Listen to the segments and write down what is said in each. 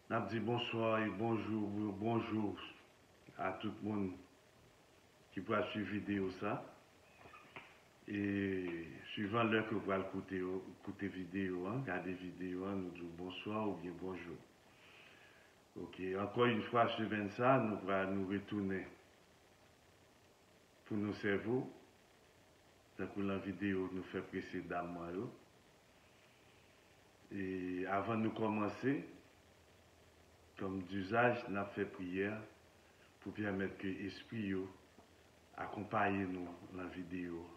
N'a dit bonsoir et bonjour à tout le monde qui peut suivre vidéo ça. Et suivant l'heure que vous allez écouter vidéo, regarder vidéo, nous disons bonsoir ou bien bonjour. Ok, encore une fois, suivant ça, nous allons nous retourner pour nos cerveaux. Donc, la vidéo nous fait précédemment. Et avant de commencer, comme d'usage, nous avons fait prière pour permettre que l'esprit accompagne nous dans la vidéo.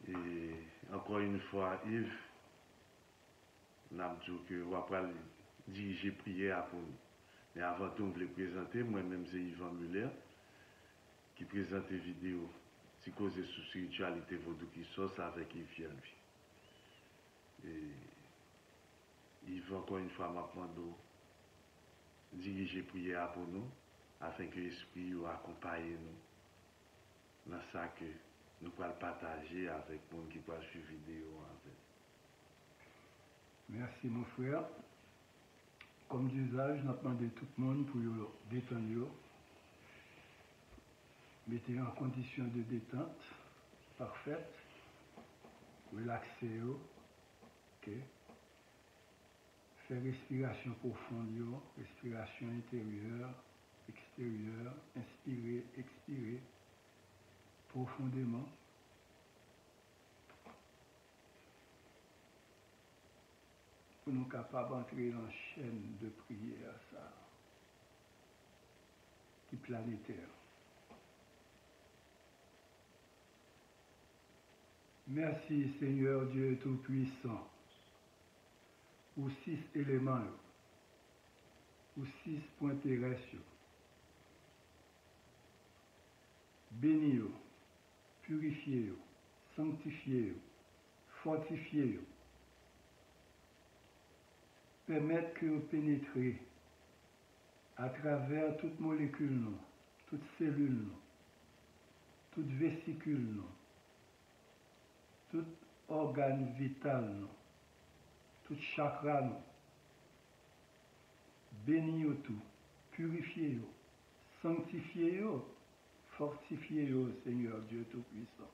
Et encore une fois, Yves, nous avons dit que nous allons diriger prière pour nous. Mais avant tout, je voulais présenter, moi-même c'est Yvan Muller, qui présente les vidéos qui cause sur spiritualité vaudou qui sort avec Yves Yelvi. Et Yves, encore une fois, m'a demandé diriger prière pour nous, afin que l'esprit accompagne nous dans ça que nous pouvons partager avec les gens qui peuvent suivre la vidéo. Merci mon frère. Comme d'usage, nous demandons tout le monde pour détendre. Mettez en condition de détente parfaite. Relaxez. Okay. Faire respiration profonde, respiration intérieure, extérieure. Inspirez, expirez profondément. Pour nous capables d'entrer dans la chaîne de prière, ça, qui est planétaire. Merci Seigneur Dieu Tout-Puissant, pour 6 éléments, pour 6 points terrestres. Bénis, purifiez, sanctifiez, fortifiez. Permettre que vous pénétrez à travers toute molécule, toute cellule, toute vésicule, tout organe vital, tout chakra. Bénis tout, purifiez, sanctifiez, fortifiez, Seigneur Dieu Tout-Puissant.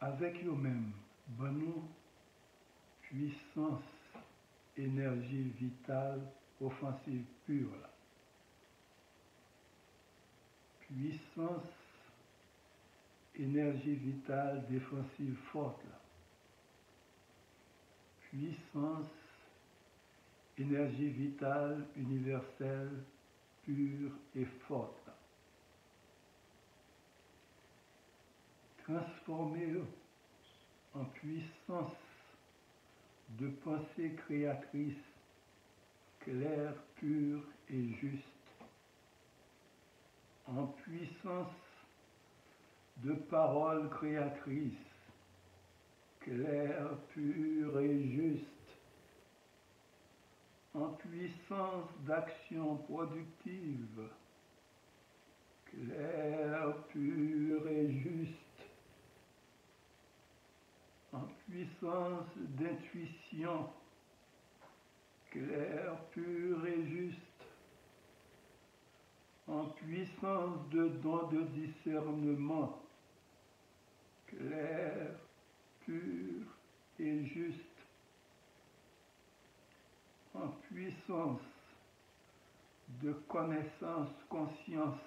Avec eux-mêmes, bonne puissance, énergie vitale, offensive pure. Là. Puissance, énergie vitale, défensive forte. Là. Puissance, énergie vitale, universelle, pure et forte. Là. Transformez-le en puissance de pensée créatrice, claire, pure et juste, en puissance de parole créatrice, claire, pure et juste, en puissance d'action productive, claire, pure et juste, en puissance d'intuition, claire, pure et juste, en puissance de don de discernement, clair, pur et juste, en puissance de connaissance, conscience,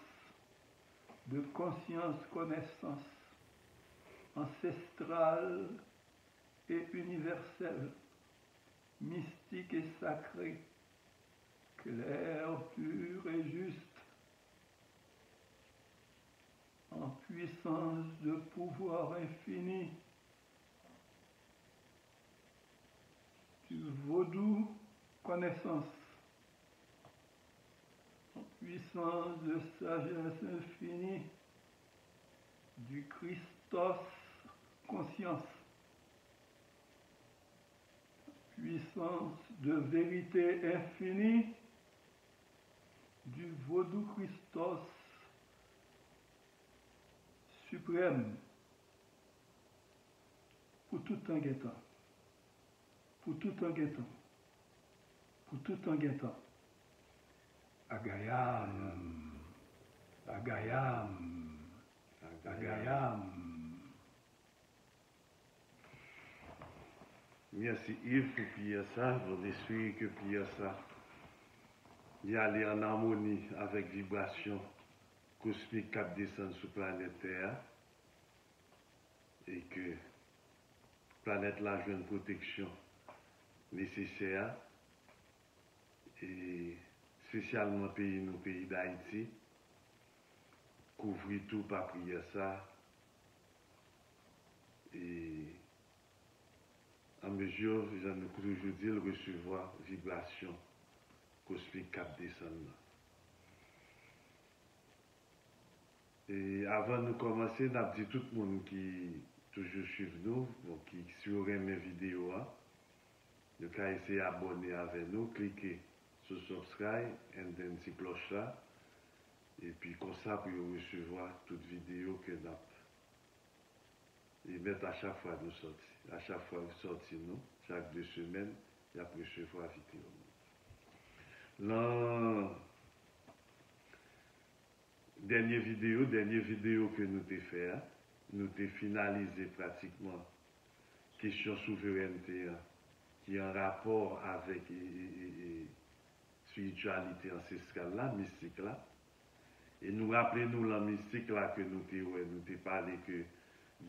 de conscience-connaissance, ancestrale et universelle, mystique et sacré, clair, pur et juste, en puissance de pouvoir infini, du vaudou connaissance, en puissance de sagesse infinie, du Christos conscience, puissance de vérité infinie, du vaudou Christos suprême, un guettant. Pour tout un guettant. Pour tout un guettant. Agayam. Agayam. Agayam. Merci Yves pour prier ça, mon esprit que prier ça. Il y aller en harmonie avec vibration cosmique qui descend sur la planète Terre et que la planète là joue une protection nécessaire et spécialement nos pays d'Haïti, couvrir tout par prier ça et en mesure, j'en ai toujours dit, de recevoir vibration cosmique qui descend. Et avant de commencer, nous avons dit tout le monde qui toujours suit nous, donc qui suit mes vidéos, de cas essayer d'abonner avec nous, cliquez sur subscribe et then cette cloche là. Et puis comme ça, pour recevoir toute vidéo que nous avons. Et mettre à chaque fois nous sortir. À chaque fois nous sortir nous, chaque 2 semaines, il y a pour recevoir vidéo. Dans dernière vidéo que nous avons fait, nous avons finalisé pratiquement question souveraineté qui est en rapport avec spiritualité ancestrale là, mystique là. Et nous rappelons la mystique là que nous avons parlé que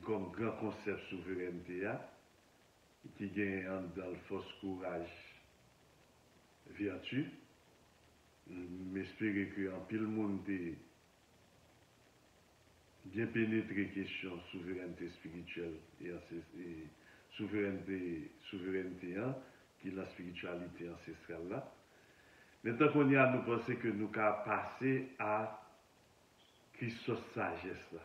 comme grand concept souveraineté qui gagne dans le force courage vertu. M'espérer que en pile monde bien pénétrer question souveraineté spirituelle et souveraineté qui est la spiritualité ancestrale là. Maintenant qu'on y a, nous pensons que nous avons passé à Christos sagesse là,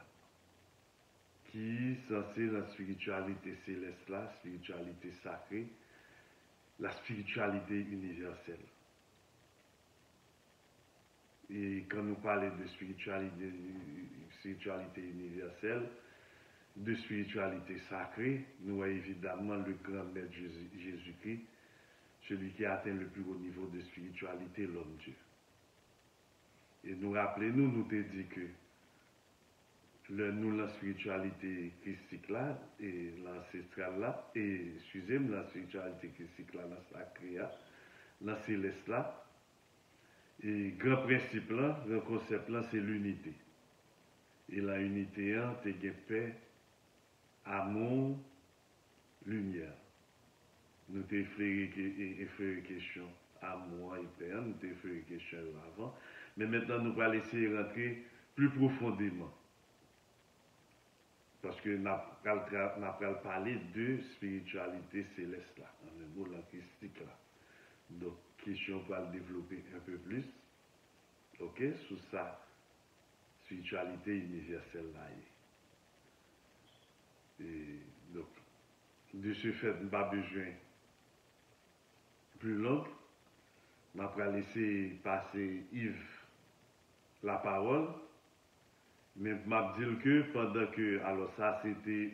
qui est censé la spiritualité céleste là, spiritualité sacrée, la spiritualité universelle. Et quand nous parlons de spiritualité universelle, de spiritualité sacrée, nous avons évidemment le grand maître Jésus-Christ, celui qui a atteint le plus haut niveau de spiritualité, l'homme-Dieu. Et nous rappelons, nous te dit que la spiritualité christique là, et l'ancestrale là, et excusez-moi, la spiritualité christique là, la sacrée là, la céleste là, et grand principe là, grand concept là, c'est l'unité. Et la unité, c'est paix, amour, lumière. Nous t'ai fait question amour et paix, nous t'ai fait question avant. Mais maintenant, nous allons essayer de rentrer plus profondément. Parce que nous allons parler de spiritualité céleste là, dans le mot christique là. Donc, question pour le développer un peu plus, ok, sur sa spiritualité universelle là. Et donc, de ce fait, nous n'avons pas besoin plus long. Je vais laisser passer Yves la parole, mais je vais dire que pendant que, alors ça c'était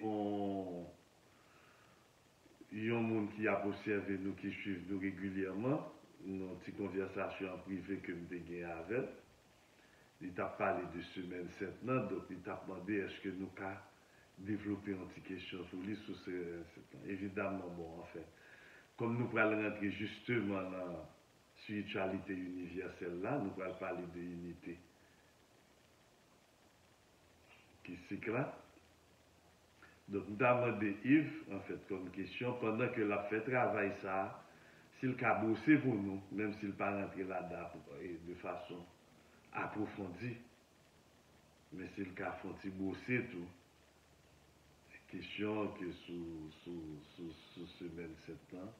il y a un monde qui a observé nous, qui suit nous régulièrement, une petite conversation en privé que nous avons gagnée avec. Il t'a parlé de semaine 7 ans, donc il t'a demandé est-ce que nous avons développé une petite question sur lui sur ce 7 ans. Évidemment, bon, en fait, comme nous allons rentrer justement dans la spiritualité universelle là, nous allons parler de l'unité qui s'éclate. Donc, nous avons demandé Yves, en fait, comme question, pendant que la fait travail ça, s'il a bossé pour nous, même s'il n'a pas rentré là-dedans de façon approfondie, mais s'il a fait bosser tout, question que sous semaine 7 ans,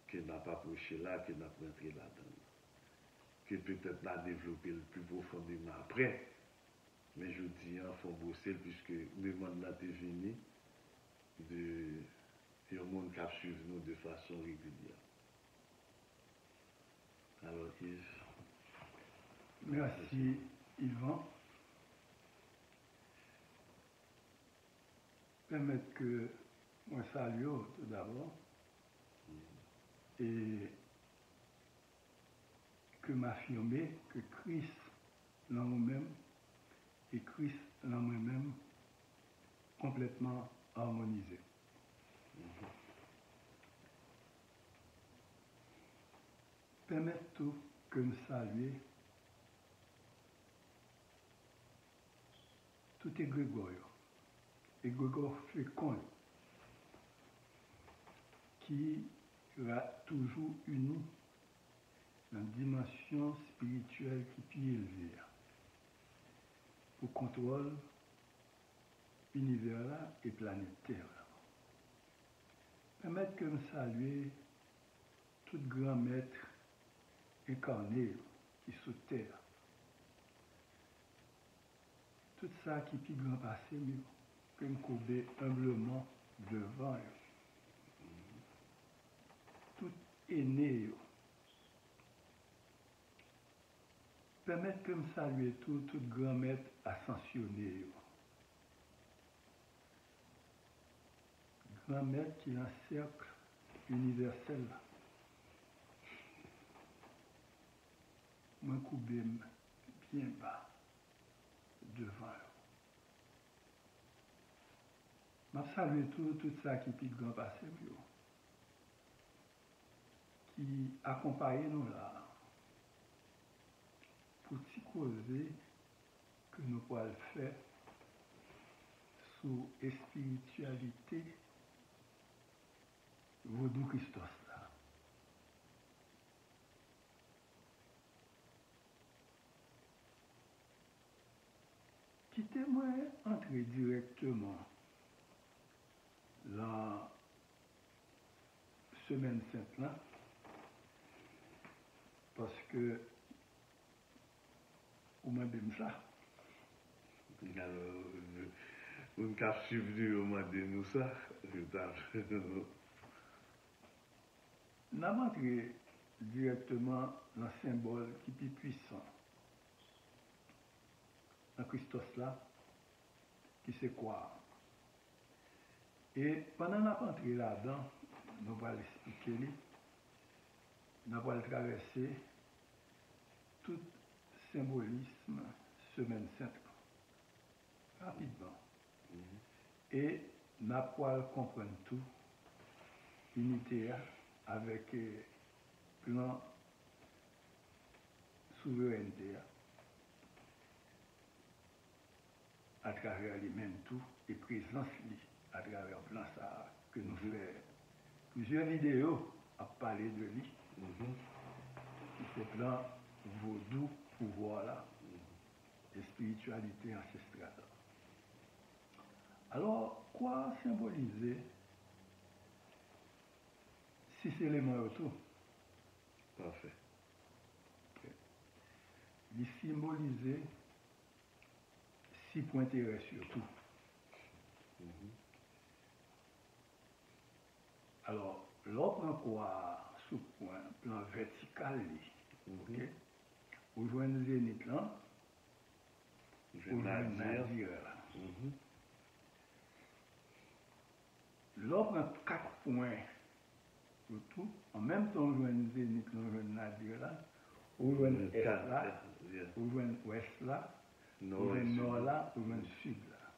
qu'il n'a pas approché là, qu'il n'a pas rentré là-dedans, que peut-être n'a développé le plus profondément après. Mais je dis, il faut bosser puisque le monde est venu de un monde qui suit nous de façon régulière. Alors, Yves. Merci, Yvan. Permettre que Moi, salue tout d'abord. Et que m'affirmer que Christ dans nous-mêmes et Christ dans moi-même complètement harmonisés. Permettez que nous saluions tout égrégore fécond, qui va toujours uni dans une dimension spirituelle qui est plus élevée pour contrôle univers là et planétaire. Permettre que nous saluions tout grand maître incarné qui est sous terre. Tout ça qui est plus grand passé, que nous courbons humblement devant. Tout aîné. Permettre que nous saluions tout grand maître ascensionné. Grand maître qui est un cercle universel. Moi, courbé bien bas devant eux. Je salue tout ça qui est grand passé, qui accompagne nous là, pour t'y causer que nous pouvons faire sous la spiritualité Vaudou Christos là. Quittez-moi entrer directement la semaine sainte là, parce que vous m'avez dit ça. Alors, on a suivi au mois de nous ça. Nous avons entré directement dans le symbole qui est plus puissant. Dans Christos là, qui c'est quoi? Et pendant que nous avons entré là-dedans, nous allons l'expliquer, nous allons traverser tout symbolisme semaine sainte rapidement. Et nous allons comprendre tout, unité avec plan souveraineté à travers les mêmes tout et présence à travers le plan ça que nous faisons plusieurs vidéos à parler de lui. C'est plan vaudou pouvoir là et spiritualité ancestrale. Alors, quoi symboliser six éléments autour? Parfait. Okay. Il symboliser 6 points d'intérêt surtout. Alors, l'autre quoi sous point, plan vertical, ok? Vous jouez le zénith là, vous jouez le nadir là. L'autre 4 points surtout, en même temps vous jouez le zénith là, vous jouez le nadir là, vous jouez le est là, vous jouez l'ouest là, vous jouez le nord là, vous jouez le sud là.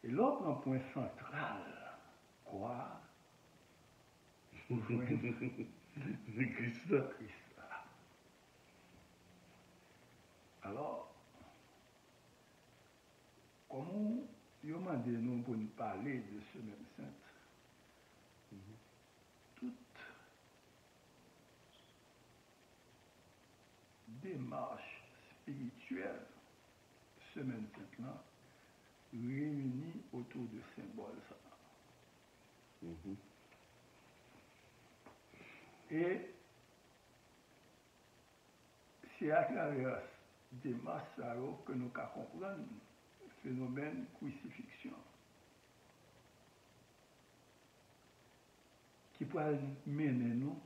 Et l'autre point central, quoi? Vous jouez le Christ. Alors, comment vous demandez nous pour nous parler de ce même sainte? Toute démarche spirituelle, semaine sainte là, réunie autour de symboles. Et c'est à travers des masses que nous comprenons le phénomène crucifixion qui peut mener nous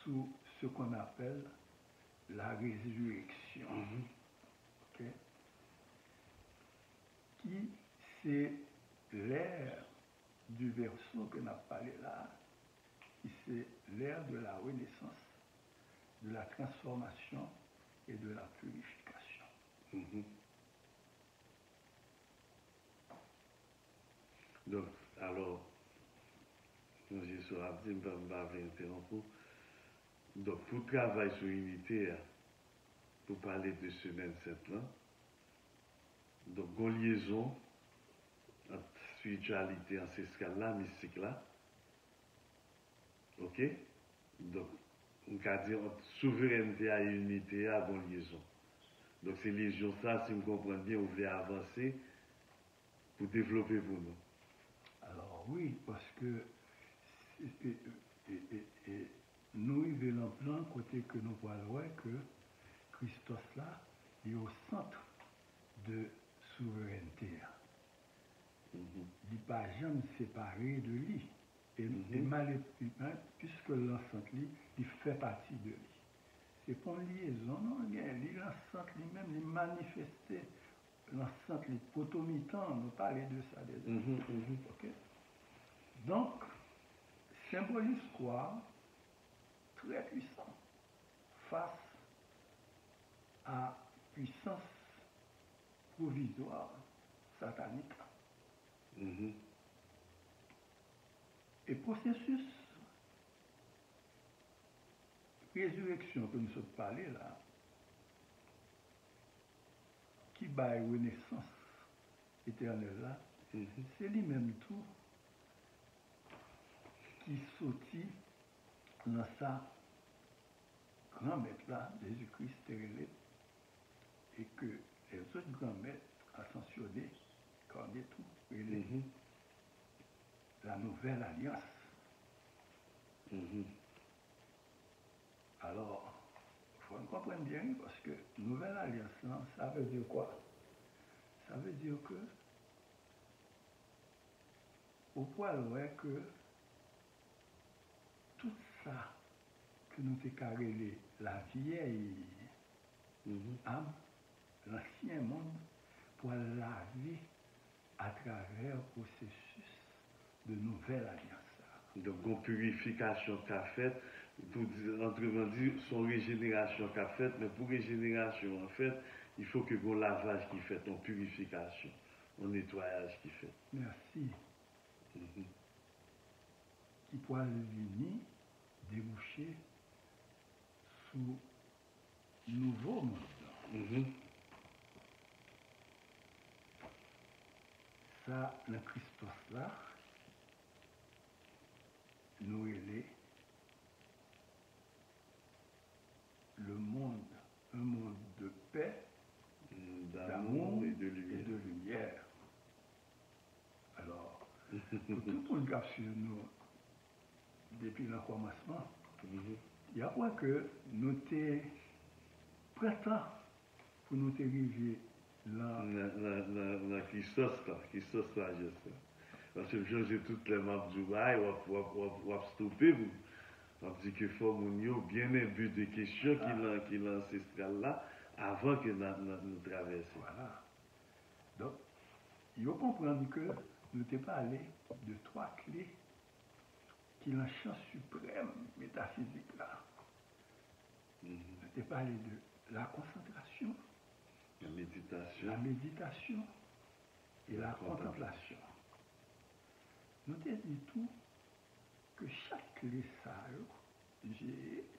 sous ce qu'on appelle la résurrection. Okay? Qui c'est l'ère du verso que nous avons parlé là, qui c'est l'ère de la renaissance, de la transformation et de la purification. Donc, alors, je suis dit, je vais interrompre. Donc, pour travailler sur l'unité, pour parler de semaine 7 là, donc, une liaison entre spiritualité ancestrale là, mystique là, ok? Donc, on peut dire entre souveraineté et unité à bonne liaison. Donc, c'est liaison ça, si vous comprenez bien, vous voulez avancer pour développer pour nous. Alors oui, parce que nous vivons dans plein côté que nous voyons que Christos là est au centre de souveraineté. Il n'est pas jamais séparé de lui. Et mal, puisque l'enceinte lui, il fait partie de lui. C'est pas une liaison, non, l'enceinte lui-même, il manifesté l'enceinte, les potomitans, nous parler de ça déjà. Okay? Donc, symbolise quoi? Très puissant face à puissance provisoire satanique. Et processus résurrection que nous sommes parlé là, qui bat renaissance éternelle là, c'est lui-même tout qui sortit dans sa grand-maître là, Jésus-Christ stérilé, et que les autres grands-maîtres ascensionnés, connaissent tout, et la nouvelle alliance. Alors, il faut comprendre bien, parce que nouvelle alliance, ça veut dire quoi? Ça veut dire que, au point que tout ça que nous décarrélé, la vieille âme, l'ancien monde, pour laver à travers le processus de nouvelle alliance. Donc, une purification qu'a faite, pour dire, autrement dit, son régénération qu'a faite, mais pour régénération, en fait, il faut que un lavage qui fait, une purification, un nettoyage qui fait. Merci. Qui pourra venir déboucher sous nouveau monde. Ça, le Christos là, nous est le monde, un monde de paix, d'amour et de lumière. Alors, pour tout le monde qui a suivi nous depuis le commencement, il y a quoi que nous t'es prêtant pour nous arriver là. La Christos là, je sais. Parce que j'ai toutes les maps du bail, ou à stopper vous. On dit qu'il faut bien imbu de questions qui l'ancestral là, avant que nous traversions. Voilà. Donc, il faut comprendre que nous t'es parlé de 3 clés qui sont le champ suprême métaphysique là. Nous t'es parlé de la concentration, la méditation et la contemplation. Nous t'ai dit tout que chaque clé ça,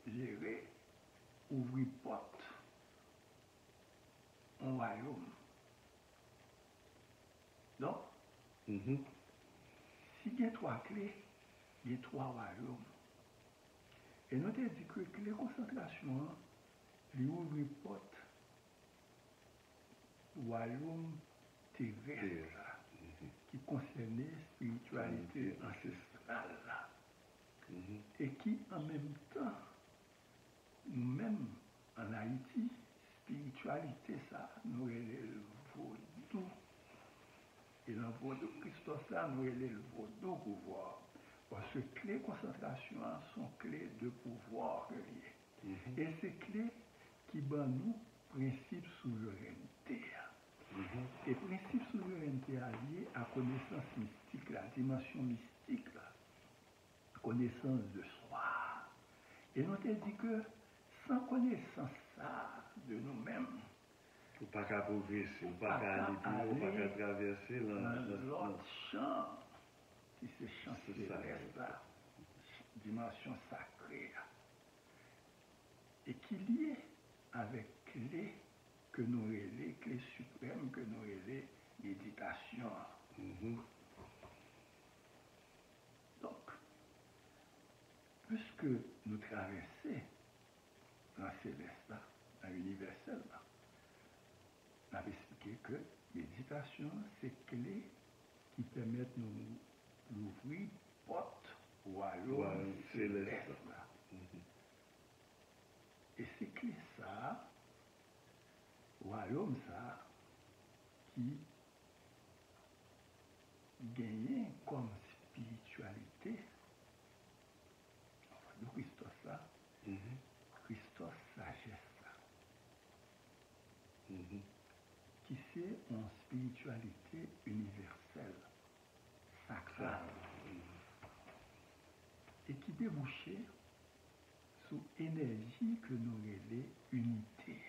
gérer, ouvrir porte, un royaume. Donc, s'il y a 3 clés, il y a 3 royaumes. Et nous t'ai dit que les concentrations, les ouvrir porte, royaume terrestre, qui concernait spiritualité ancestrale. Et qui, en même temps, nous-mêmes, en Haïti, spiritualité, ça, nous est le vaudou. Et dans le vaudou Christos, ça, nous est le vaudou pouvoir. Parce que les concentrations sont clés de pouvoir reliées. Et c'est clés qui donnent nous principe souveraineté. Et principe souveraineté allié à connaissance mystique la dimension mystique, la connaissance de soi. Et nous t'ai dit que sans connaissance ça de nous-mêmes, Ou pas qu'à progresser, ou pas qu'à aller plus haut, ou pas qu'à traverser l'autre champ, qui se champ C'est ça. céleste, là, dimension sacrée, et qui lié avec clé que nous relais, clé suprême que nous relais, méditation. Donc, puisque nous traversons dans céleste, là, dans l'universel, là, on a expliqué que méditation, c'est clé qui permettent nous d'ouvrir porte royaume céleste. Là. Et c'est clé ça, royaume ça, qui gagne comme spiritualité, de Christos là, Christos sagesse là, qui c'est une spiritualité universelle, sacrale, et qui débouchait sous énergie que nous relais unité.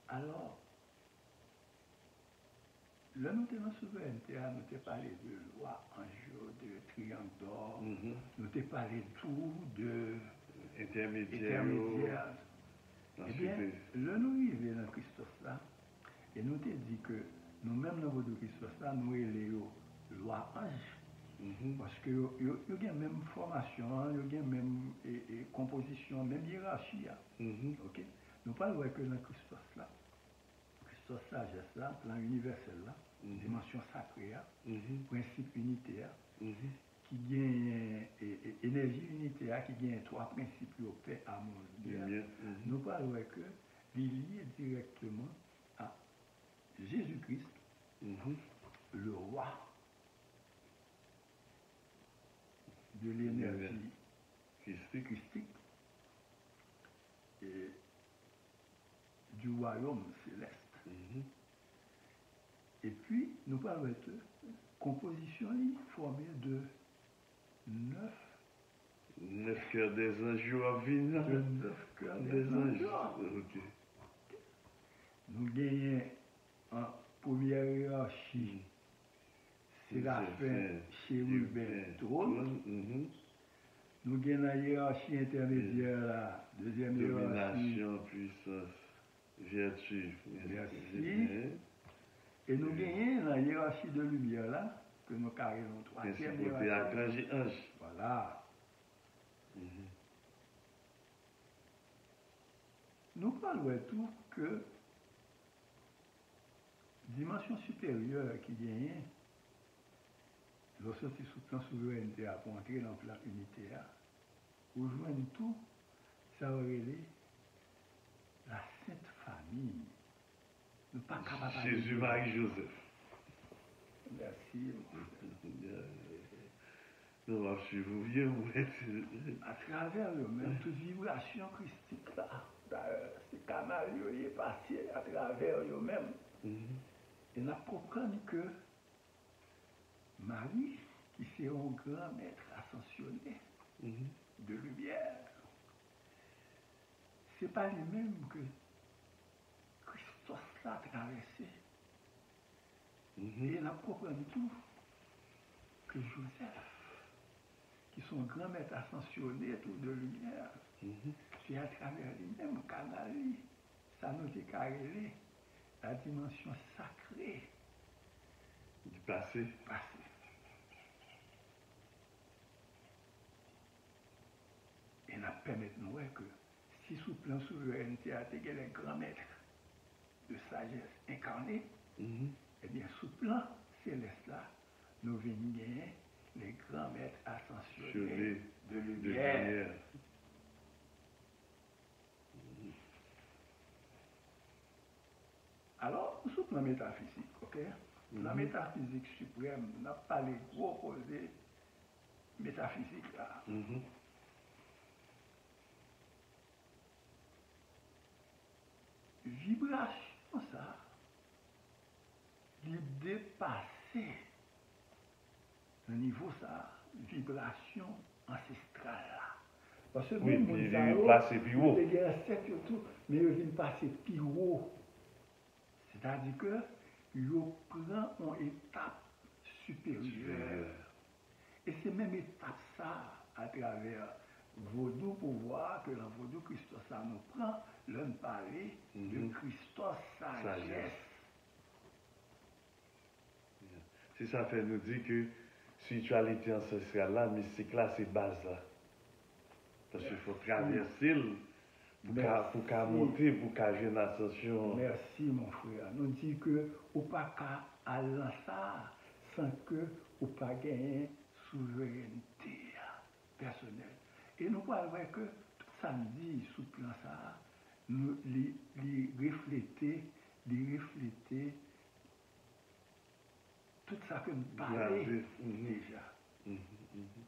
Alors, là, nous avons souveraineté, nous avons parlé de loi en jeu, de triangle d'or, nous avons parlé de tout, de intermédiaire. Eh bien, là, nous arrivons dans Christos là, et nous avons dit que nous-mêmes, dans votre Christos là, nous avons loi ange. Parce que il y a même formation, il y a même composition, même hiérarchie. Okay? Nous parlons que dans Christos là, Christos sagesse là, plan universel là, dimension sacrée, principe unitaire, qui gagne énergie unitaire, qui gagne trois principes au paix, amour, lumière. Nous parlons que lié directement à Jésus-Christ, le roi de l'énergie christique et du royaume céleste. Et puis, nous parlons de composition formée de 9 cœurs des anges à venir. De 9 cœurs des anges. Okay. Nous gagnons en première hiérarchie Séraphin, chérubin, trône. Nous gagnons la hiérarchie intermédiaire, la deuxième hiérarchie. Domination, puissance, vertu. Merci. Et nous gagnons la hiérarchie de lumière, là, que nous carrément troisième hiérarchie. Archange et ange. Voilà. Nous parlons tout que dimension supérieure qui gagne, lorsque tu sous plan souveraineté pour entrer dans le plan unitaire, rejoindre tout, ça aurait la Sainte Famille. Nous pas capables de Jésus, Marie, Joseph. Merci. Nous allons suivre vieux. À travers le même, toute vibration christique là, d'ailleurs, ces canaux il est passé à travers eux-mêmes. Et nous comprenons que Marie, qui c'est un grand maître ascensionné de lumière, c'est pas lui-même que Christos l'a traversé. Et nous comprenons tout que Joseph, qui sont grands maîtres ascensionnés tout de lumière, c'est à travers lui-même canal, ça nous décarrélé la dimension sacrée Du passé. Et nous permettons nous que si sous plan souveraineté a été les grands maîtres de sagesse incarnée, eh bien sous plan céleste là, nous venons gagner les grands maîtres ascensionnés de lumière. Alors, sous plan métaphysique, ok? La métaphysique suprême n'a pas les gros posés métaphysiques là. Vibration, ça, il traverser le niveau ça, vibration ancestrale là. Parce que Oui, même puis mon il passe plus haut. les ancêtres et tout, mais ils viennent passer plus haut. C'est-à-dire que ils prennent une étape supérieure. Et c'est même étape ça à travers Vaudou pour voir que dans Vaudou Christos ça nous prend l'homme parler de Christos sagesse. C'est ça fait nous dire que spiritualité ancestrale là, mystique là, c'est base là. Parce qu'il faut traverser pour qu'à monter, pour qu'à jouer une ascension. Merci mon frère. Nous dit que ou pas qu'à aller ça sans que ou pas gagner souveraineté personnelle. Et nous pouvons voir que tout samedi sous plan ça, nous les refléter tout ça que nous parlons déjà.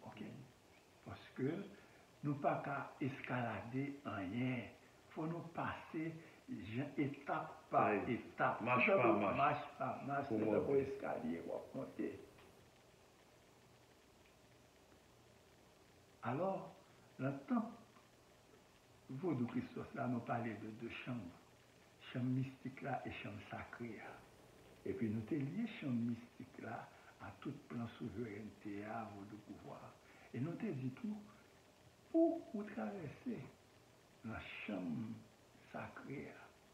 Ok? Parce que nous pas qu'à escalader rien. Il faut nous passer étape par étape. Marche par marche. Marche par marche. C'est pour escalier ou monter. Alors, le temps, Vaudou Christos, là, nous parlait de deux chambres. Chambre mystique là et chambre sacrée. Et puis nous t'ai lié chambre mystique là à tout plan souveraineté, à Vaudou pouvoir. Et nous t'ai dit tout, pour traverser la chambre sacrée,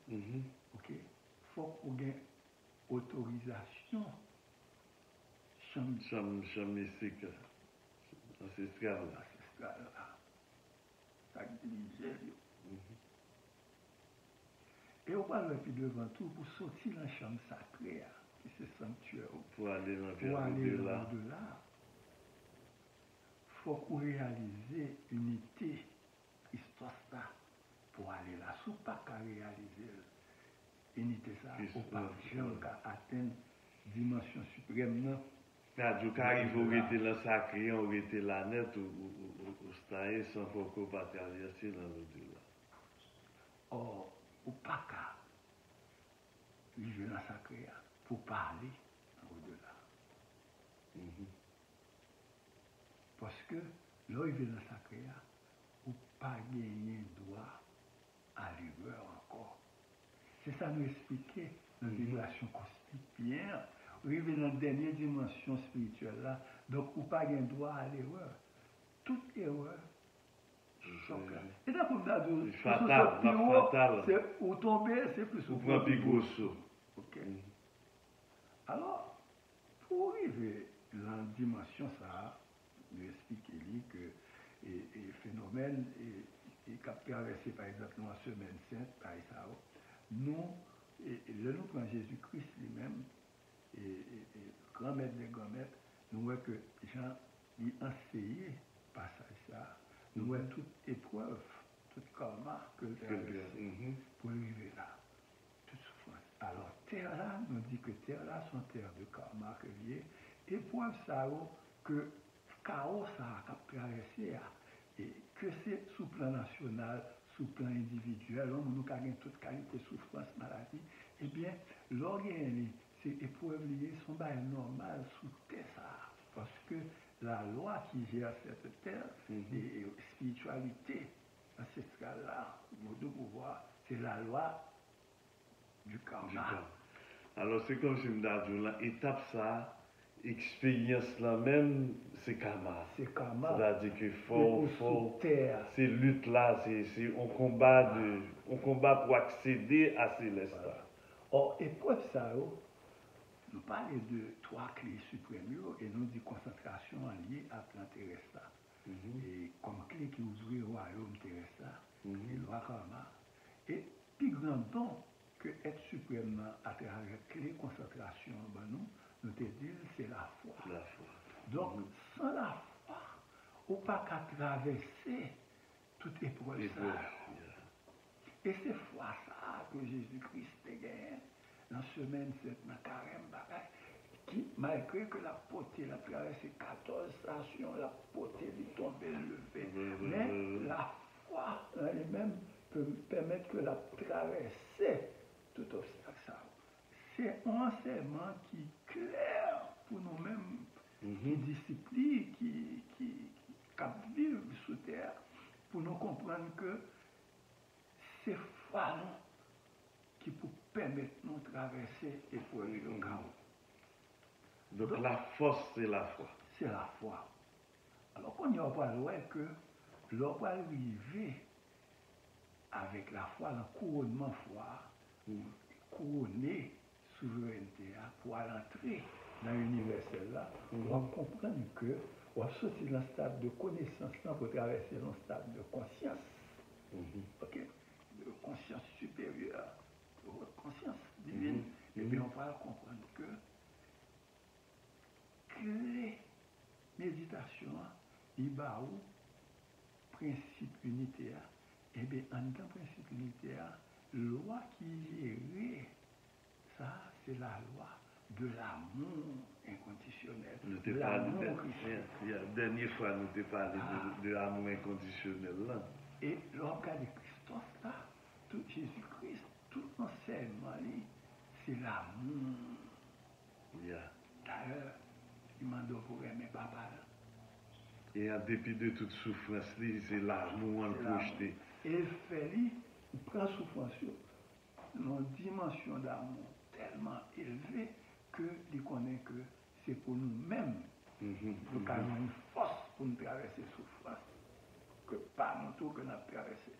ok, faut qu'on ait autorisation. Chambre mystique ancestrale. Ça dirige. Et on parle puis devant tout pour sortir dans la chambre sacrée, qui c'est sanctuaire. Pour aller au-delà. Il faut qu'on réalise unité, Christos là, pour aller là. Si on pas qu'à réaliser l'unité ça, on pas atteindre dimension suprême. Quand arrive au rester dans le sacré, on rester la net ou stailler sans qu'on pas traverser dans l'au-delà. Or, ou pas qu'à vivre dans le sacré pour parler au-delà. Parce que là, il vient dans le sacré, ou pas gagner droit à l'erreur encore. C'est ça nous expliquer dans la vibration cosmique bien. Arriver dans la dernière dimension spirituelle là, donc ou pas gagner droit à l'erreur. Toute erreur. Et là, comme ça, c'est fatal. C'est ou tomber, c'est plus ou prendre plus gros saut. Ok. Alors, pour arriver dans la dimension ça, nous expliquer que les phénomènes et traversé par exemple dans la semaine sainte, par exemple, nous, nous prenons Jésus-Christ lui-même, et grand maître des grands maîtres, nous voyons que Jean lui enseigné passage ça, nous voyons toute épreuve, toute karma que le traversé pour arriver là, toute souffrance. Alors, terre là, nous dit que terre là sont terre de karma que lié, épreuve ça, que chaos ça a traversé, et que c'est sous plan national, sous plan individuel, nous avons toute qualité, souffrance, maladie, eh bien, l'organe, ces épreuves liées sont pas normales sous terre ça, parce que la loi qui gère cette terre, et spiritualité ancestrale là, de pouvoir, c'est la loi du karma. Alors c'est comme si je me disais, l'étape ça, expérience là même, c'est karma. C'est karma. C'est-à-dire qu'il faut ces luttes là, c'est un combat pour accéder à Céleste. Voilà. Or, épreuve ça, nous parlons de trois clés suprêmes et nous dit concentration liée à plan terrestre. Et comme clé qui ouvre le royaume terrestre, et loi karma. Et plus grand don que être suprêmement à travers clé concentration, nous te disons c'est la foi. Donc, sans la foi, on ne peut pas traverser toute épreuve. Et c'est foi ça que Jésus-Christ a gagné dans la semaine 7, dans carême, qui, malgré que la potée, la traversé 14 stations, la potée lui tombée levée. Mais la foi elle-même peut permettre que la traverser tout obstacle. C'est un enseignement qui est clair pour nous-mêmes, qui discipline, qui vivent sous terre, pour nous comprendre que c'est foi qui peut permettre de nous traverser et pour aller au chaos. Donc la force, c'est la foi. C'est la foi. Alors qu'on y a pas que l'on va arriver avec la foi, le couronnement foi, couronner souveraineté pour entrer dans l'universel là, on va comprendre que on va sortir dans le stade de connaissance pour traverser dans le stade de conscience. Ok? De conscience supérieure, de votre conscience divine. Et puis on va comprendre que les méditations, il y a principe unitaire. Et bien, en tant que principe unitaire, loi qui gère ça, c'est la loi de l'amour inconditionnel. Nous la dernière fois, nous t'ai parlé de l'amour inconditionnel. Là. Et l'organe de Christophe, là, tout Jésus-Christ, tout l'enseignement, c'est l'amour. D'ailleurs, il m'a donné pour aimer papa. Et en dépit de toute souffrance, c'est l'amour en projeté. Et il fait, il prend souffrance dans une dimension d'amour tellement élevée qu'il connaît que c'est pour nous-mêmes nous avons une force pour nous traverser souffrance, que pas nous tout que nous avons traversé.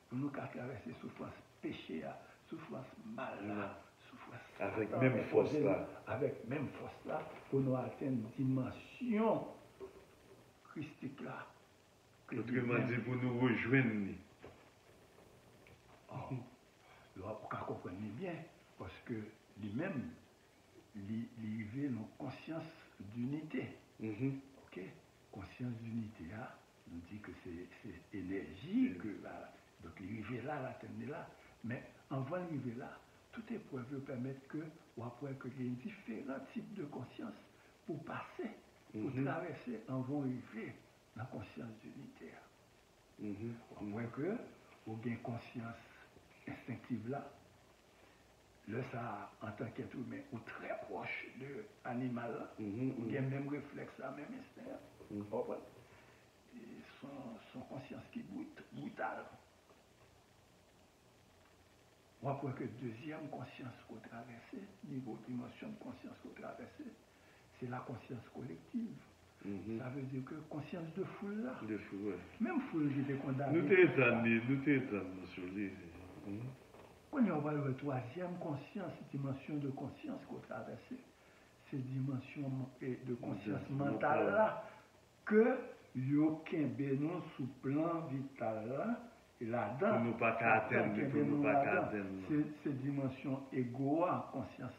Pour nous traverser souffrance péché, souffrance mal, souffrance avec même force là. Avec même force là, pour nous atteindre une dimension christique là. Autrement dit, pour nous rejoindre. Vous comprenez bien, parce que lui-même, il vit une conscience d'unité. Ok? Conscience d'unité, nous dit que c'est énergie, donc il vit là, la terre là. Mais avant d'arriver là, toute épreuve permet que, ou après que il y ait différents types de conscience pour passer, pour traverser, en vont arriver la conscience d'unité. Au moins que, vous avez conscience instinctive là, là ça, en tant qu'être humain, ou très proche de l'animal là, vous avez même réflexe, même instinct, son conscience qui est brutale. Ou après que deuxième conscience qu'on traverse, niveau dimension de conscience qu'on traverse, c'est la conscience collective. Ça veut dire que conscience de foule là. De foule, ouais. Même foule qui était condamnée. Nous t'étonnons sur lui. Quand on va le troisième conscience, dimension de conscience qu'on traverse, c'est dimension de conscience mentale là, que aucun bénon sous plan vital là, et là-dedans, pour nous pas atteindre, c'est dimension égoa, conscience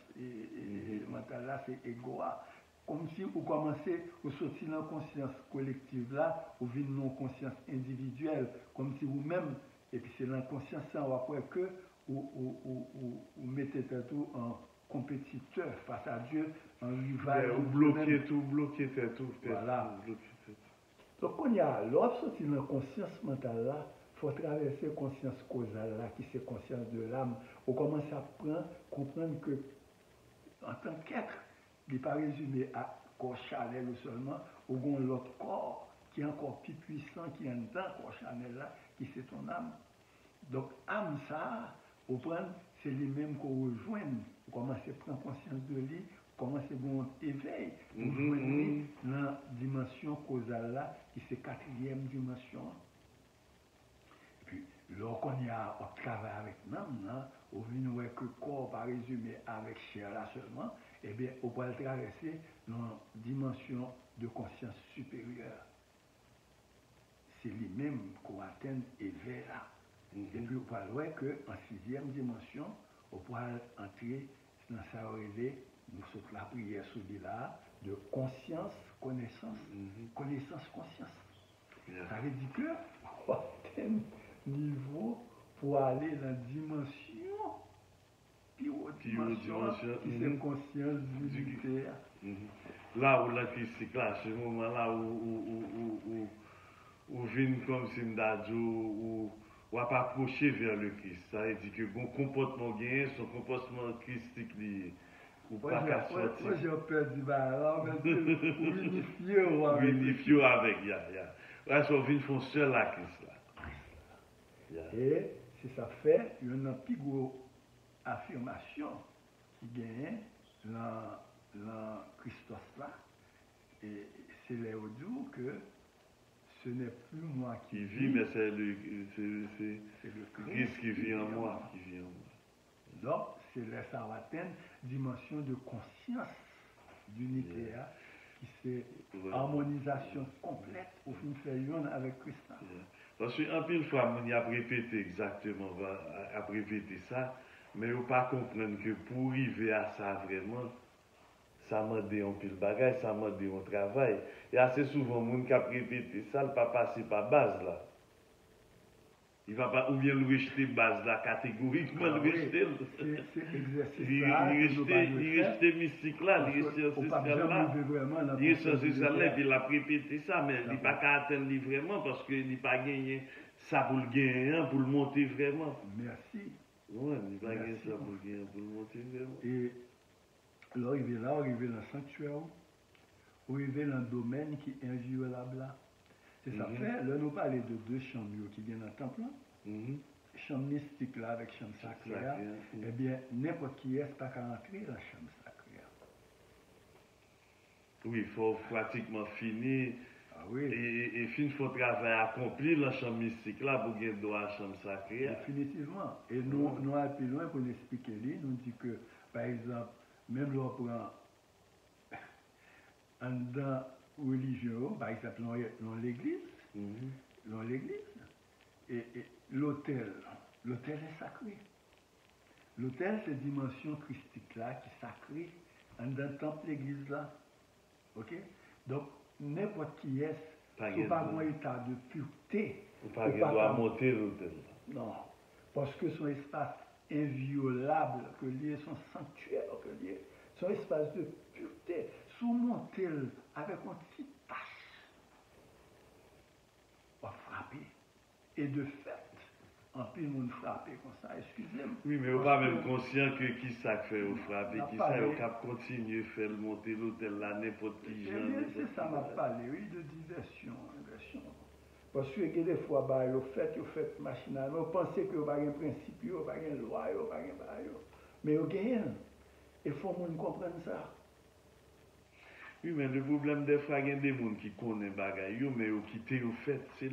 mentale là, c'est égoa. Comme si vous commencez à sortir dans la conscience collective là, vous venez dans la conscience individuelle, comme si vous-même, et puis c'est dans la conscience sans après que vous mettez tout en compétiteur face à Dieu, en rival. Vous bloquez tout. Voilà. Donc, quand il y a l'autre sorti dans la conscience mentale là, il faut traverser la conscience causale là, qui c'est conscience de l'âme. On commence à comprendre que, en tant qu'être, il n'est pas résumé à corps charnel ou seulement, ou bien l'autre corps qui est encore plus puissant, qui est dans le corps charnel là, qui c'est ton âme. Donc, âme ça, vous prenez, c'est lui-même qu'on rejoint. Vous commencez à prendre conscience de lui, vous commencez à avoir un éveil. Vous rejoignez dans la dimension causale là, qui c'est quatrième dimension. Et puis, lorsqu'on y a un travail avec l'âme, on vient que le corps va résumer avec chair là seulement, eh bien, on peut le traverser dans une dimension de conscience supérieure. C'est lui-même qu'on atteint l'éveil là. Et puis, on peut voir qu'en sixième dimension, on peut entrer dans sa relais, nous sommes la prière sur là, de conscience, connaissance, connaissance, conscience. Ça veut dire qu'on atteint niveau pour aller dans la dimension, plus haute dimension, qui c'est conscience unitaire. Là où la physique, là, c'est le moment là où vient comme si on va pas approcher vers le Christ. Ça veut dire que bon comportement gain, son comportement christique ou pas qu'à sortir. Moi, j'ai perdu là, mais pour unifier avec. Unifier avec, Ouais, ça vient font seul la Christ là. Et si ça fait, il y a une plus grosse affirmation qui gagne dans Christos là. Et c'est là où dit que ce n'est plus moi qui vis, mais c'est le Christ qui vit en moi. Donc, c'est la certaine dimension de conscience d'unité qui c'est harmonisation complète au fin de faire avec Christ. Parce qu'en pile fois, on a répété exactement, a répété ça, mais on ne pas comprendre que pour arriver à ça vraiment, ça m'a dit un pile bagage, ça m'a dit un travail. Et assez souvent, les gens qui ont répété ça, ne pas passer par base là. Il va pas ou bien le rejeter base là catégoriquement le rejeter. C'est exercice il reste mystique là, il reste social là. Il reste social là, puis il a répété ça, mais il n'a pas qu'à atteindre vraiment parce qu'il n'a pas gagné ça pour le gagner, pour le monter vraiment. Merci. Oui, il n'a pas gagné ça pour le gagner, pour le monter vraiment. Et l'arrivée là, arrivé dans le sanctuaire, arrivé dans le domaine qui est inviolable là. C'est ça fait, là nous parlons de deux chambres qui viennent dans le temple, chambre mystique là avec chambre sacrée, eh bien n'importe qui est pas qu'à entrer dans la chambre sacrée. Oui, il faut pratiquement finir, et il faut travailler accompli dans la chambre mystique là pour gagner droit à la chambre sacrée. Définitivement. Et nous allons plus loin pour l'expliquer, nous dit que, par exemple, même l'on prend dans religion, par exemple, dans l'église, et l'autel est sacré. L'autel, c'est dimension christique là, qui est sacrée, dans le temple, l'église là. Ok? Donc, n'importe qui est, n'est pas un état de pureté. Ou pas qu'il doit monter l'autel. Non, parce que son espace inviolable, que lié son sanctuaire, que lié son espace de pureté, sous-monter avec une petite tache, on va frapper. Et de fait, en plus, on frappé comme ça, excusez-moi. Oui, mais on n'est pas même conscient que qui ça fait au frapper, qui ça on continue à faire monter l'hôtel là, n'importe qui genre. C'est ça m'a parlé, oui, de diversion. Parce que des fois, vous faites machinalement, vous pensez que vous n'avez pas de principe, vous n'avez pas de loi, vous n'avez pas de. Mais vous gagnez. Il faut que nous comprenions ça. Oui, mais le problème des fois, il y a des gens qui connaissent les bagailles, mais qui te le fait. C'est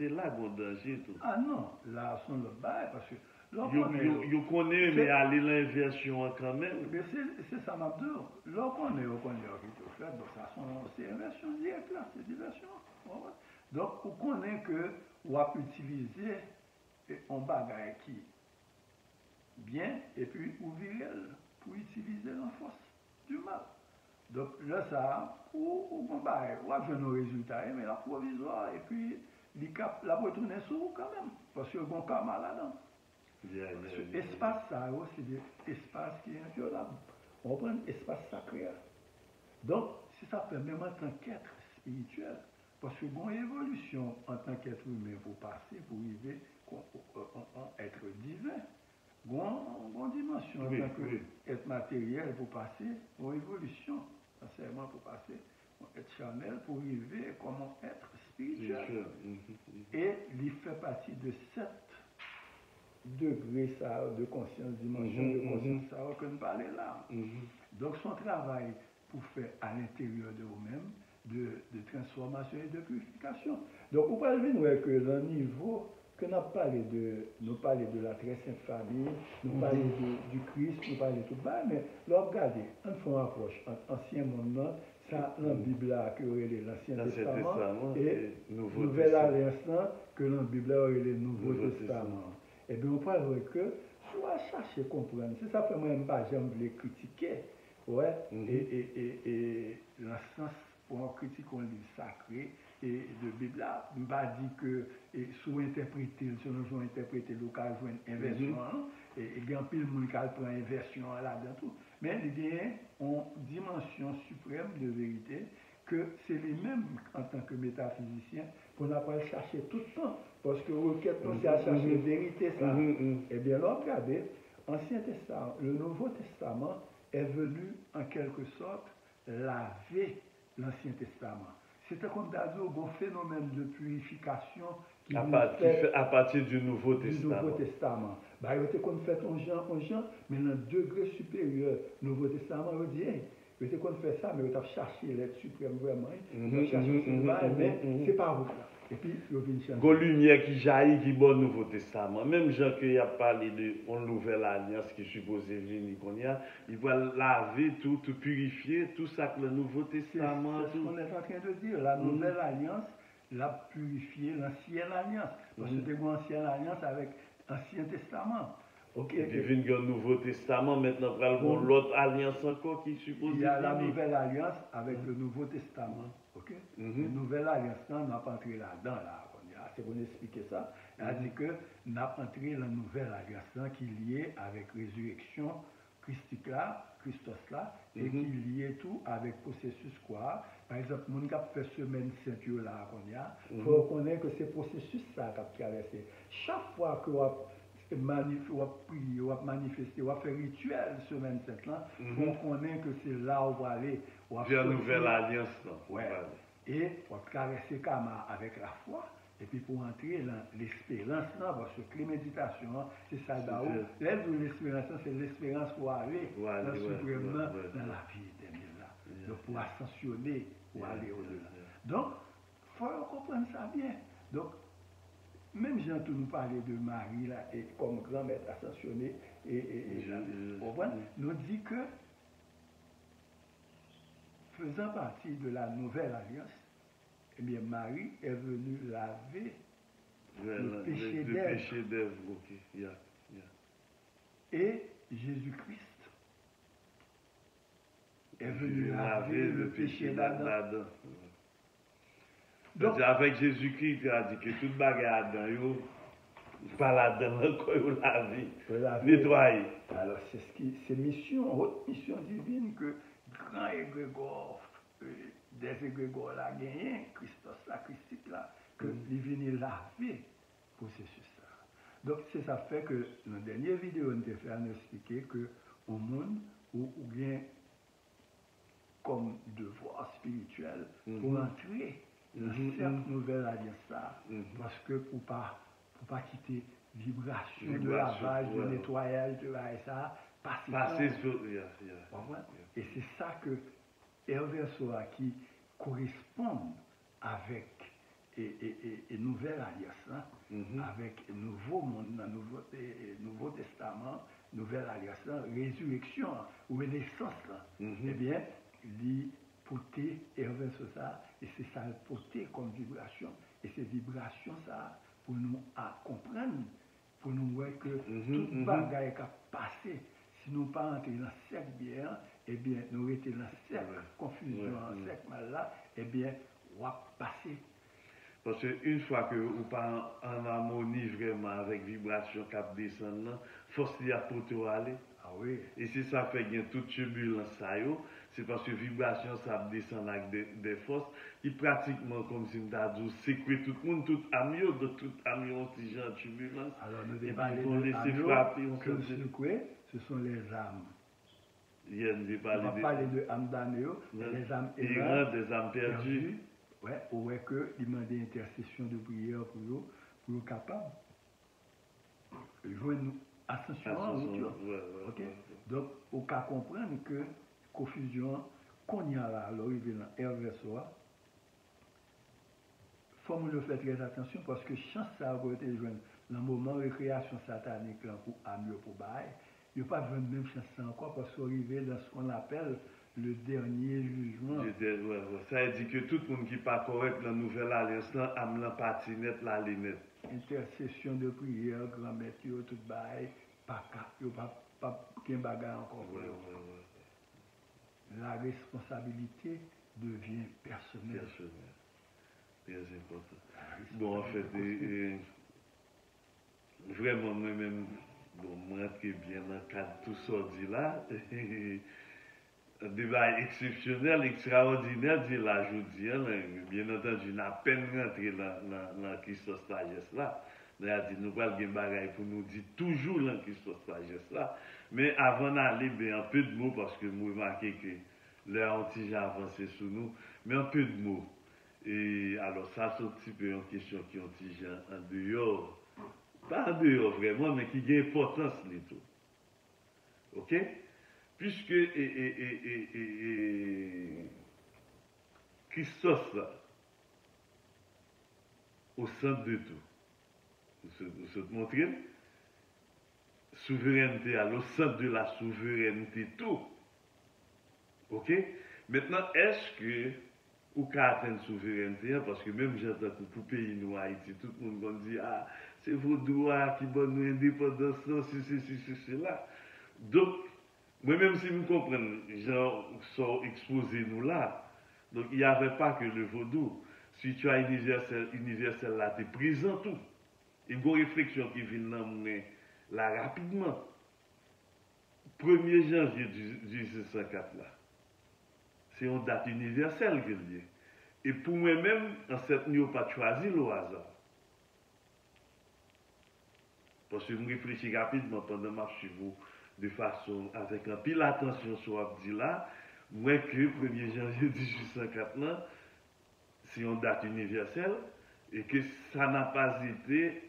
là qu'on danger tout. Ah non, là, sont le bail, parce que. Vous connaissez, mais aller l'inversion quand même. Mais c'est ça, m'a dit. Là, on connaît qui te fait, donc ça, c'est inversion directe là, c'est diversion. Donc, on connaît que on va utiliser un bagage qui bien et puis ou viril pour utiliser la force du mal. Donc là, ça, ou on va jouer nos résultats, mais la provisoire, et puis la retourner sur vous quand même, parce qu'il y a un karma là-dedans. L'espace, ça, c'est des espaces qui est inviolable. On prend l'espace sacré. Donc, si ça fait même en tant qu'être spirituel, parce que bon évolution en tant qu'être humain pour passer, pour arriver à être divin. Bon dimension en tant qu'être matériel pour passer, bon évolution, sincèrement pour passer, être charnel pour arriver comme un être spirituel. Et il fait partie de 7 degrés de conscience, dimension de conscience que nous parlons là. Donc son travail pour faire à l'intérieur de vous-même, de transformation et de purification. Donc, vous pouvez voir que le niveau que nous parlons de la très sainte famille, nous parlons du Christ, nous parlons de tout ça, mais là, regardez, on fait une approche entre ancien monde, ça, dans la Bible, que l'Ancien Testament, et Nouvelle Alliance, que dans la Bible, le Nouveau Testament. Et bien, on peut voir que, soit chercher à comprendre, c'est ça que moi, je voulais critiquer, ouais, et dans le sens, pour un critique un livre sacré et de Bible, je ne pas dire que sous-interpréter, selon nous interpréter, le cas jouer une inversion, et il y a un peu de monde qui prend inversion là-dedans tout. Mais il y a une dimension suprême de vérité que c'est les mêmes en tant que métaphysicien qu'on n'a pas cherché tout le temps. Parce que requête, c'est à chercher la vérité, ça. Eh bien là, regardez, Ancien Testament, le Nouveau Testament est venu en quelque sorte laver l'Ancien Testament. C'était comme d'abord un phénomène de purification qui à partir du Nouveau Testament. Bah, il était comme fait en Jean, mais dans le degré supérieur, Nouveau Testament, il dit, hey, il était comme fait ça, mais il a cherché l'être suprême vraiment, il a cherché mais c'est pas vous là. Et puis, il vient chercher. Une lumière qui jaillit qui bon Nouveau Testament. Même Jean qui a parlé de une nouvelle alliance qui suppose venir qu'on y a, il va laver tout purifier, tout ça que le Nouveau Testament. C'est ce qu'on est en train de dire. La nouvelle alliance l'a purifié l'ancienne alliance. Parce que c'était une ancienne alliance avec l'Ancien Testament. Okay, et puis il y a un Nouveau Testament, maintenant il y a l'autre alliance encore qui suppose. Il y a la nouvelle alliance avec le Nouveau Testament. Okay? La nouvelle alliance, on n'a pas entré là-dedans. Là. C'est pour expliquer ça. Elle a dit que nous avons entré la nouvelle alliance qui est liée avec résurrection christique là, Christos là, et qui est lié tout avec processus quoi. Par exemple, mon qui fait semaine ceinture là, il faut reconnaître que c'est processus ça qui a traversé. Chaque fois que vous prier, vous manifester, vous faire rituel semaine sainte là, il faut reconnaître que c'est là où vous allez. Vers la nouvelle alliance. Ouais. Et vous traverser Kama avec la foi. Et puis pour entrer dans l'espérance, parce que les méditations, c'est ça d'où. L'aide de l'espérance, c'est l'espérance pour aller dans suprêmement dans la vie éternelle. Donc pour ascensionner, pour aller au-delà. Donc, il faut comprendre ça bien. Donc, même Jean nous parlait de Marie là, et comme grand maître ascensionné, nous dit que, faisant partie de la nouvelle alliance, eh bien, Marie est venue laver le péché d'Ève. Et Jésus-Christ est venu laver le péché d'Adam. Donc, avec Jésus-Christ, il a dit que toute bagarre Adam, pas là-dedans, encore, il lavé, nettoyé. Alors, c'est mission, haute mission divine que grand égrégore, des égrégores là gagné, Christos là, Christique là, que il vient laver processus ça. Donc, c'est ça fait que dans la dernière vidéo, on a fait expliquer que au monde où bien comme devoir spirituel pour entrer dans cette nouvelle alliance là, parce que pour pas quitter vibration de lavage, de nettoyage, de ça, passer sur. Et c'est ça que Hervé Soa qui correspond avec et nouvelle alliance, avec nouveau monde, nouveau testament, nouvelle alliance, résurrection ou renaissance, eh bien, il porter Hervé Soa, et c'est ça le porter comme vibration, et ces vibrations ça pour nous à comprendre, pour nous voir que toute bagaille qui a passé, si nous pas entrer dans cette bière, eh bien, nous étions dans cette confusion, cette mal là, eh bien, on va passer. Parce qu'une fois que vous pas en harmonie vraiment avec vibration qui descend, force y a pour tout aller. Ah oui. Et si ça fait qu'il y a toute turbulence, c'est parce que vibration ça descend avec des forces qui pratiquement, comme si nous avons dit, sécure tout le monde, tout ami, de tout ami anti-gens turbulence. Alors, nous devons laisser frapper, ce sont les âmes. On va parler de âmes damnées, les âmes errantes, des âmes perdues. Ouais, ou est que demander intercession de prière pour eux capables de joindre nous ascension. Donc, on peut comprendre que confusion qu'on y a là, alors il vient dans Hervé Soa, il faut nous faire très attention parce que chance ça va être joindre dans le moment de récréation satanique là pour amener pour bail, il n'y a pas besoin de même chance encore parce qu'on arrive dans ce qu'on appelle le dernier jugement. Ça veut dire que tout le monde qui n'est pas correct dans la nouvelle alliance, amener la patinette, la lunette. Intercession de prière, grand-mère, tout bail, pas qu'un bagarre encore. La responsabilité devient personnelle. Très important. Bon, en fait, vraiment, moi-même, moi, très bien dans le cadre de tout ça dit là. Un débat exceptionnel, extraordinaire, dit là, je dis, bien entendu, on a peine rentré dans Christos sagesse là. On a dit, nous allons faire des bagailles pour nous dire toujours dans Christos sagesse là. Mais avant d'aller, ben, un peu de mots, parce que vous remarquez que l'heure anti avancé sur nous, mais un peu de mots. Et alors, ça, c'est un petit peu une question qui est en dehors. Pas en dehors vraiment, mais qui a importance, les tout. Ok? Puisque Christos, là, au centre de tout. Vous se montrer, souveraineté, à au centre de la souveraineté, tout. Ok? Maintenant, est-ce que ou qu'à atteindre souveraineté, parce que même j'entends que pour pays nous Haïti, tout le monde va dire, ah, c'est vos droits qui vont nous indépendance, c'est là. Donc, moi-même, si vous comprenez, gens sont exposés nous là, donc il n'y avait pas que le vaudou. Si tu as universel là, tu es présent tout. Il y a une réflexion qui vient là rapidement. 1er janvier 1804 là. C'est une date universelle qu'il dit. Et pour moi-même, en cette nuit, je n'ai pas choisi le hasard. Parce que je réfléchis rapidement pendant ma vous de façon, avec un pile attention sur ce là, moi que 1er janvier 1804 là, c'est une date universelle et que ça n'a pas été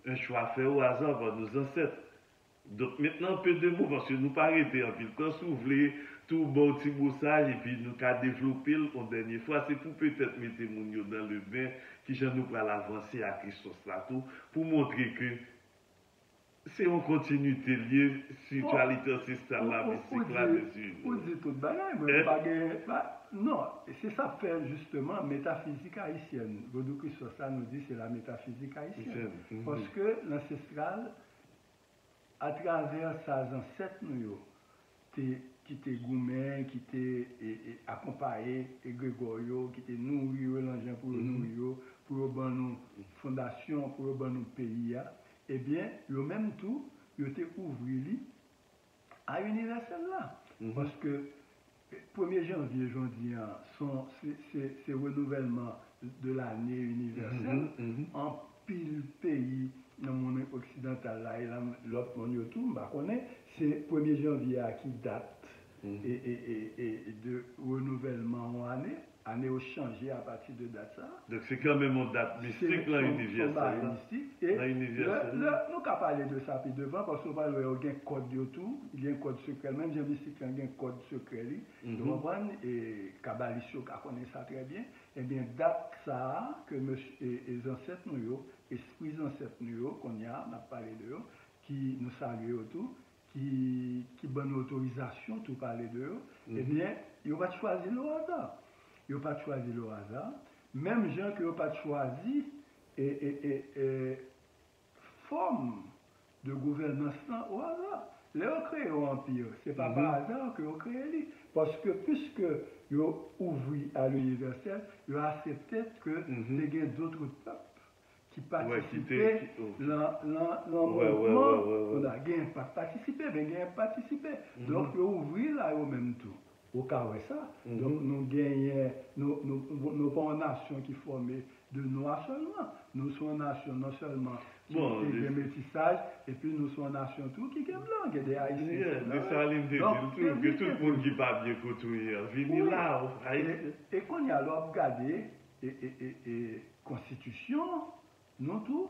un choix fait au hasard par nos ancêtres. Donc maintenant, un peu de mots, parce que nous pas arrêter en pile temps, s'ouvrir tout bon petit moussage et puis nous avons développé une dernière fois, c'est pour peut-être mettre mon dans le bain, qui j'en nous pour l'avancer à Christos là tout, pour montrer que c'est une continuité liée, spiritualité ancestrale, mystique là-dessus. Vous dites tout bagaille, non, c'est ça fait justement métaphysique haïtienne. Vaudou Christos là nous dit c'est la métaphysique haïtienne. Parce que l'ancestral, à travers sa ancêtre nous, qui était gourmet, qui était accompagné, et Grégorio, qui était nourri, l'engin pour nourrir, pour nos fondations, pour nos pays, eh bien, le même tout, il était ouvert à l'universel là. Parce que 1er janvier, je dis, c'est renouvellement de l'année universelle en pile pays dans le monde occidental là et l'autre monde tout, c'est 1er janvier qui date et de renouvellement en année au changé à partir de date ça. Donc c'est quand même une date mystique là universelle. Et nous avons parlé de ça puis devant parce qu'on parle il y a un code de tout, il y a un code secret, même j'ai mystique il y a un code secret vous comprenez et Kabbaliste connaît ça très bien. Eh bien date ça que les ancêtres nous esprit ancêtres nous qu'on a parlé de eux qui nous saluent autour qui donne autorisation tout parler de eux, eh bien, ils n'ont pas choisi le hasard. Ils n'ont pas choisi le hasard. Même gens qui n'ont pas choisi forme de gouvernance au hasard. Ils ont créé l'empire. Ce n'est pas par hasard qu'ils ont créé. Parce que puisque ils ont ouvert à l'universel, ils ont accepté que il y a d'autres peuples qui participaient dans mouvement, on a gagné pas participer, mais gagné participer. Donc, ils ont ouvert là au même tout. Au cas où ça, donc nous gagnons, nous pas une nation qui est formée de noirs seulement. Nous sommes une nation non seulement qui est métissage, et puis nous sommes une nation tout qui est blanc, qui est des haïtiens. Que tout le monde qui n'est pas bien côtoyé, vient là. Et qu'on y a alors regardé, et constitution, non tout,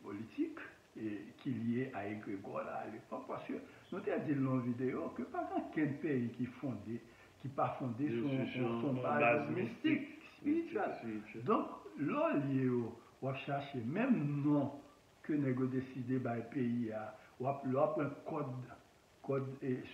politique, et qui est lié à Grégor à l'époque, parce que nous avons dit dans la vidéo que pas quel pays qui pas fondé son base mystique, spirituelle. Donc, là, on va chercher même non que nous décidé par le pays, on va prendre code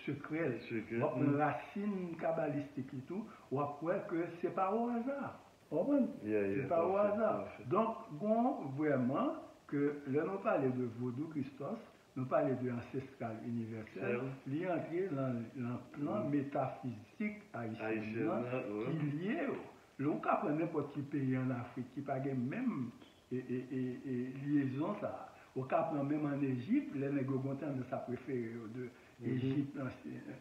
secret, on va prendre racine kabbalistique et tout, on va voir que ce n'est pas au hasard. C'est pas au hasard. Donc, bon, vraiment, que là, nous parlons de vaudou Christos, nous parlons de ancestral universel, il est entré dans le plan métaphysique haïtien qui est lié. On peut prendre n'importe quel pays en Afrique qui n'a pas même liaison. On peut prendre même en Égypte, les négociateurs de sa préférée de l'Égypte,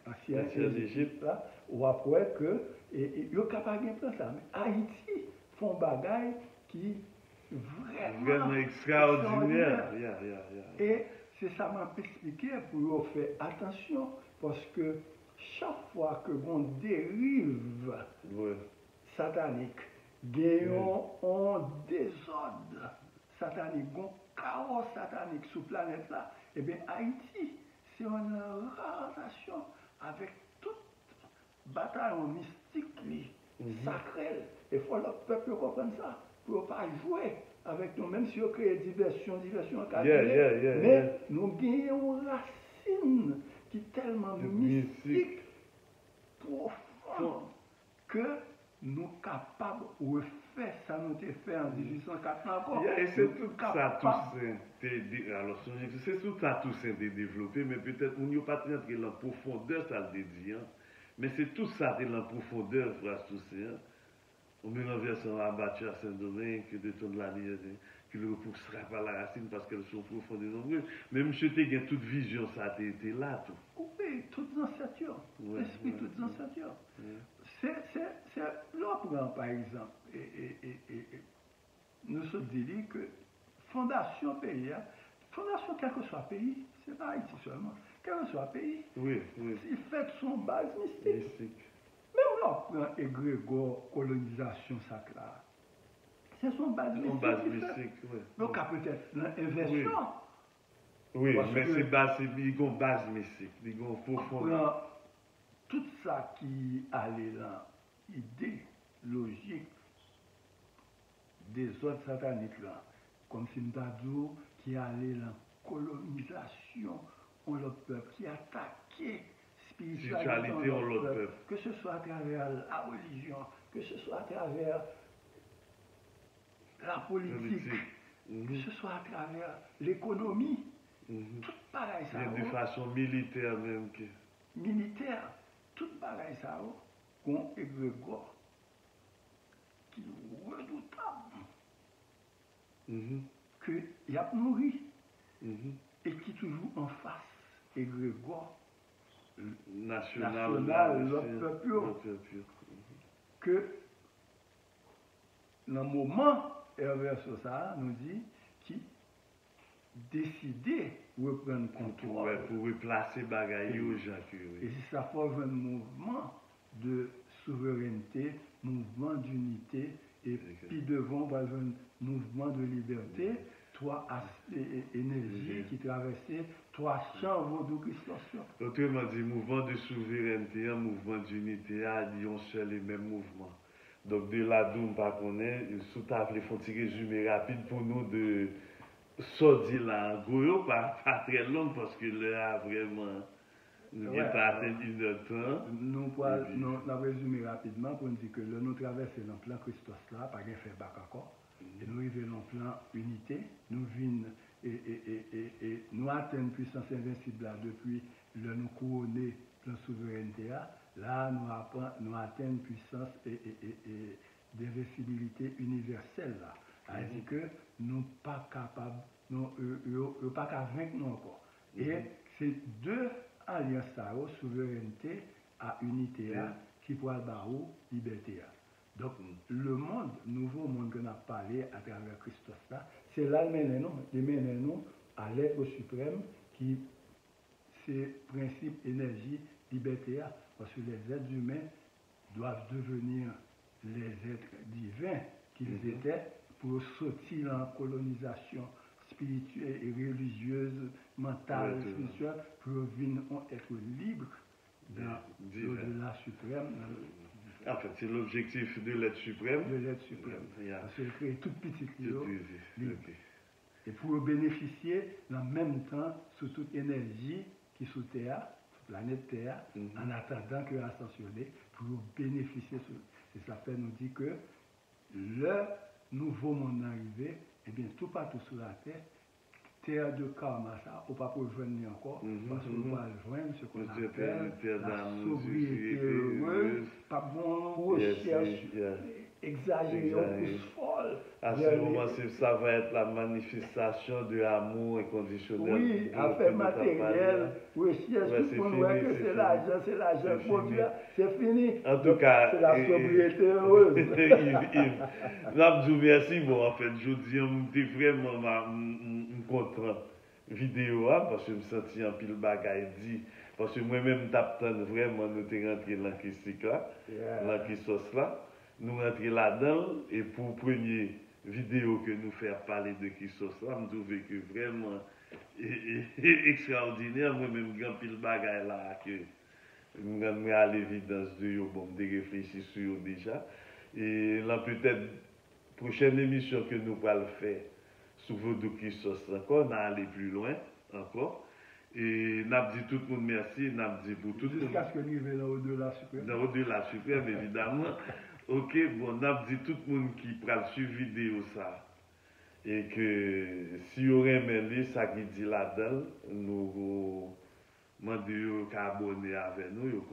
ancienne Égypte, on va voir que il n'y a pas de plan ça. Mais Haïti font bagaille qui vraiment extraordinaire. Et c'est ça m'a expliqué pour faire attention, parce que chaque fois que l'on dérive satanique, gagnons en désordre satanique, un chaos satanique sur la planète là, eh bien Haïti, c'est une relation avec toute bataille mystique, sacrée. Il faut le peuple comprendre ça, pour ne pas jouer avec nous, même si on crée diversion, mais nous gagnons une racine qui est tellement mystique, profonde, que nous sommes capables de refaire ça nous avons fait en 1804 encore. Et c'est tout ça, alors c'est tout ça, tout ça développé, mais peut-être on n'y a pas rentrer dans la profondeur, ça le dit, hein. Mais c'est tout ça, dans la profondeur, frère, tout ça. On met l'enversion à Bâtir à Saint-Domingue, que de ton de la ligne, qui le repoussera par la racine parce qu'elles sont profondes et nombreuses. Mais monsieur, tu as toute vision, ça a été là, tout. Oui, toutes ancêtres. L'esprit, toutes ancêtres. C'est l'opéra, par exemple. Nous sommes dit que fondation pays, fondation quel que soit pays, c'est pas Haïti seulement, quel que soit pays, il fait son base mystique. Même là, on prend égrégore, colonisation sacrée. C'est son base mystique. Donc, peut-être l'inversion. Oui, mais c'est base, il y a une base mystique, il y a une profondeur. Tout ça qui allait là, idée, logique, des autres sataniques là, comme Sintadou, qui allait là, colonisation, on le peuple, qui attaquait spiritualité en l'autre peuple, que ce soit à travers la religion, que ce soit à travers la politique, que ce soit à travers l'économie, tout pareil ça. De façon militaire même. Militaire, tout pareil ça, qu'on égrégore, qui est redoutable, qu'il a nourri, et qui toujours en face, égrégore, national, l'autre peuple, que dans le moment, Hervé ça nous dit, qui décidait de reprendre contrôle. Pour replacer bagaille aux gens. Et si ça forme un mouvement de souveraineté, mouvement d'unité, et puis devant, un mouvement de liberté, trois énergies qui traversaient trois champs vaudou-christosien. Autrement dit, mouvement de souveraineté, un mouvement d'unité, ils ont seul les mêmes mouvements. Donc de là d'où on ne connaît, sous table, il faut un résumé rapide pour nous de sortir là en gros, pas très long parce que là vraiment, nous n'avons pas atteint une heure de temps. Nous avons résumé rapidement pour nous dire que nous traversons le plan Christos là, pas de faire bac encore. Et nous arrivons dans le plan unité, nous venons et nous atteignons une puissance invincible là depuis le nous couronner la souveraineté. Là, nous atteignons une puissance d'invincibilité universelle là. C'est-à-dire que nous ne sommes pas capables, nous ne pas qu'à vaincre nous encore. Et c'est deux alliances, souveraineté à unité, qui pourra avoir liberté. Donc, le monde, nouveau monde que nous avons parlé à travers Christos là, c'est là il mène nous à l'être suprême qui, c'est principe, énergie, liberté, parce que les êtres humains doivent devenir les êtres divins qu'ils étaient pour sortir en colonisation spirituelle et religieuse, mentale, spirituelle, pour venir être libre dans l'au-delà suprême. En fait, c'est l'objectif de l'être suprême. De l'être suprême. Parce que créer toute petite libre. Et pour bénéficier en même temps sur toute énergie qui est sous Terre, planète Terre, en attendant que ascensionner, pour bénéficier. Et ça fait nous dire que le nouveau monde arrivé, eh bien tout partout sur la Terre, terre de karma, ça, on ne peut pas rejoindre encore, parce qu'on va rejoindre ce qu'on appelle la sobriété heureuse, pas bon recherche exagérée, plus folle. À ce moment, ça va être la manifestation de l'amour inconditionnel. Oui, affaire matérielle, recherche, tout le monde voit que c'est l'argent produit, c'est fini. En tout cas, c'est la sobriété heureuse. Yves, merci, bon, en fait, je dis, je suis vraiment content vidéo, parce que je me sentis en pile bagaille dit. Parce que moi-même, t'attends vraiment, nous t'es rentré dans la sauce là. Nous rentrons là-dedans, et pour première vidéo que nous faire parler de qui sauce là, je trouve que vraiment extraordinaire. Moi-même, grand pile bagaille là, que nous avons à l'évidence de yo, bon, de réfléchir sur eux déjà. Et là, peut-être, prochaine émission que nous allons faire sur Vodou qui sauce encore, on a aller plus loin encore. Et n'a dit tout le monde merci, n'a dit pour tout le monde. Jusqu'à ce que nous arrivions dans au-delà suprême. Dans au-delà suprême, évidemment. Ok, bon, n'a dit tout le monde qui prend suivre vidéo ça. Et que si vous aimez ça qui dit là-dedans, nous demandons qu'à abonner avec nous.